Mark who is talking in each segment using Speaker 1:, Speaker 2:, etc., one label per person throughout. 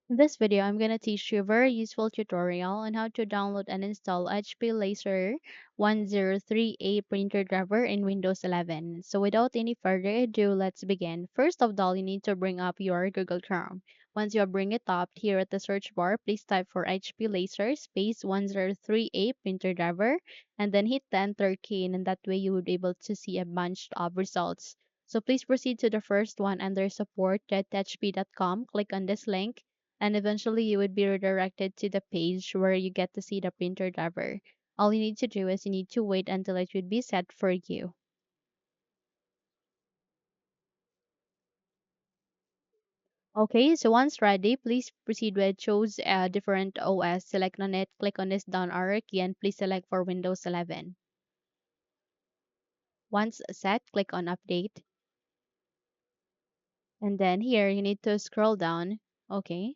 Speaker 1: In this video, I'm going to teach you a very useful tutorial on how to download and install HP Laser 1038 printer driver in Windows 11. So without any further ado, let's begin. First of all, you need to bring up your Google Chrome. Once you bring it up, here at the search bar, please type for HP Laser space 1038 printer driver and then hit the enter key, and that way you will be able to see a bunch of results. So please proceed to the first one under support.hp.com. Click on this link and eventually you would be redirected to the page where you get to see the printer driver. All you need to do is you need to wait until it would be set for you. Okay, so once ready, please proceed with choose a different OS. Select on it, click on this down arrow key, and please select for Windows 11. Once set, click on update. And then here you need to scroll down. Okay.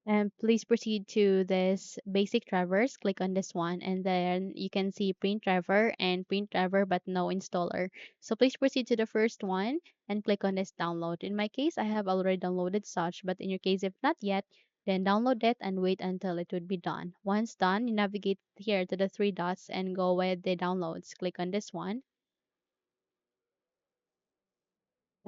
Speaker 1: And please proceed to this basic drivers. Click on this one, and then you can see print driver and print driver, but no installer. So please proceed to the first one and click on this download. In my case, I have already downloaded such, but in your case, if not yet, then download it and wait until it would be done. Once done, you navigate here to the three dots and go with the downloads. Click on this one.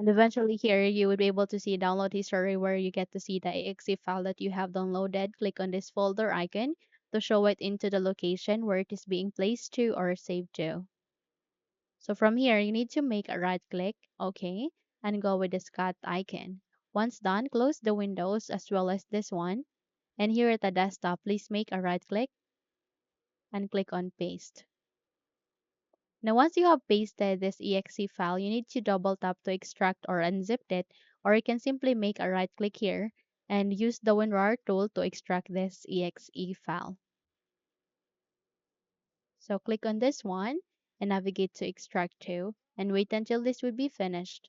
Speaker 1: And eventually here you would be able to see download history where you get to see the exe file that you have downloaded. Click on this folder icon to show it into the location where it is being placed to or saved to. So from here you need to make a right click, okay, and go with the cut icon. Once done, close the windows as well as this one. And here at the desktop, please make a right click and click on paste. Now, once you have pasted this exe file, you need to double tap to extract or unzip it, or you can simply make a right click here and use the WinRAR tool to extract this exe file. So click on this one and navigate to extract to and wait until this would be finished.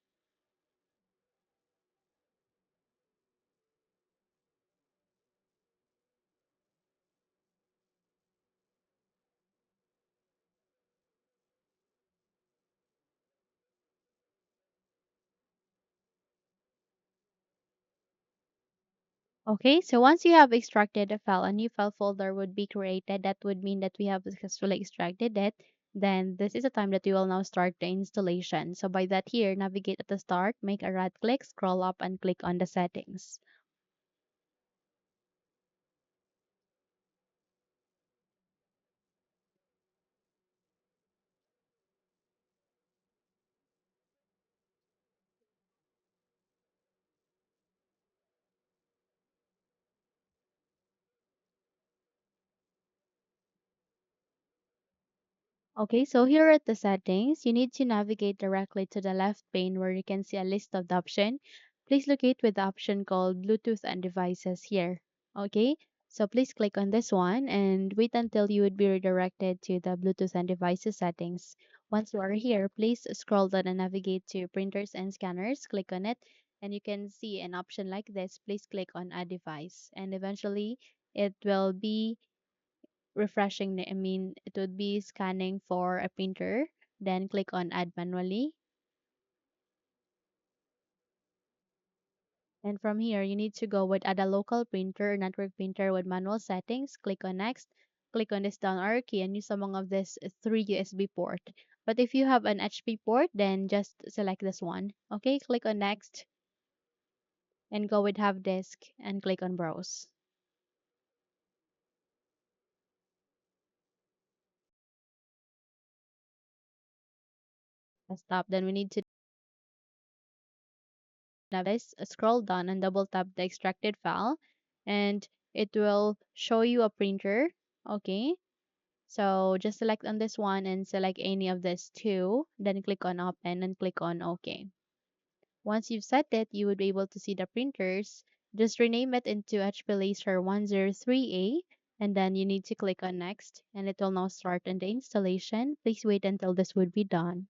Speaker 1: Okay, so once you have extracted the file, a new file folder would be created. That would mean that we have successfully extracted it. Then this is the time that we will now start the installation. So by that here, navigate at the start, make a right click, scroll up and click on the settings. Okay, so here at the settings, you need to navigate directly to the left pane where you can see a list of the option. Please locate with the option called Bluetooth and devices here. Okay, so please click on this one and wait until you would be redirected to the Bluetooth and devices settings. Once you are here, please scroll down and navigate to printers and scanners. Click on it and you can see an option like this. Please click on add device and eventually it will be refreshing I mean it would be scanning for a printer, then click on add manually, and from here you need to go with add a local printer or network printer with manual settings. Click on next, click on this down arrow key and use among of this three USB port, but if you have an HP port then just select this one. Okay, click on next and go with have disk and click on browse. Stop, then we need to this, scroll down and double tap the extracted file and it will show you a printer. Okay, so just select on this one and select any of these two, then click on open and click on OK. Once you've set it, you would be able to see the printers. Just rename it into HP Laser 103A and then you need to click on next and it will now start in the installation. Please wait until this would be done.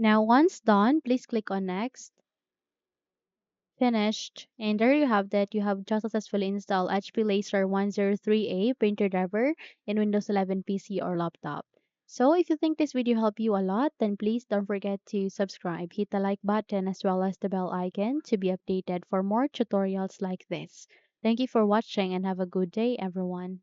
Speaker 1: Now, once done, please click on Next. Finished. And there you have that. You have just successfully installed HP Laser 103A printer driver in Windows 11 PC or laptop. So if you think this video helped you a lot, then please don't forget to subscribe, hit the like button as well as the bell icon to be updated for more tutorials like this. Thank you for watching and have a good day, everyone.